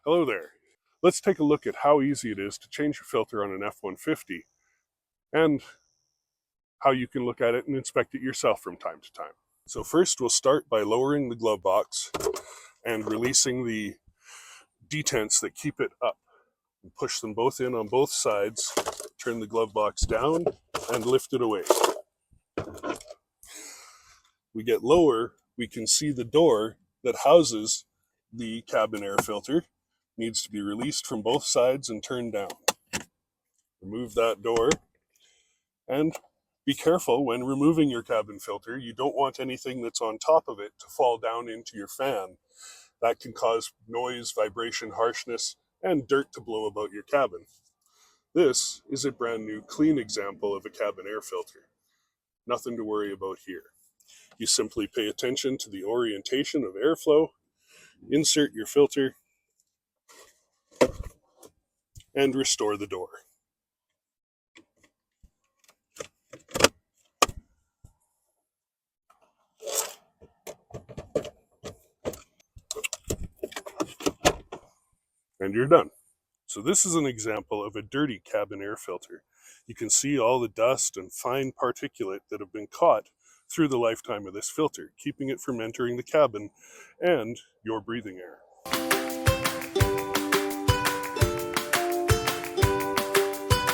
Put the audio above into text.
Hello there. Let's take a look at how easy it is to change your filter on an F-150 and how you can look at it and inspect it yourself from time to time. So first we'll start by lowering the glove box and releasing the detents that keep it up. Push them both in on both sides, turn the glove box down and lift it away. We get lower, we can see the door that houses the cabin air filter needs to be released from both sides and turned down. Remove that door and be careful when removing your cabin filter. You don't want anything that's on top of it to fall down into your fan. That can cause noise, vibration, harshness, and dirt to blow about your cabin. This is a brand new clean example of a cabin air filter. Nothing to worry about here. You simply pay attention to the orientation of airflow, insert your filter, and restore the door. And you're done. So this is an example of a dirty cabin air filter. You can see all the dust and fine particulate that have been caught through the lifetime of this filter, keeping it from entering the cabin and your breathing air.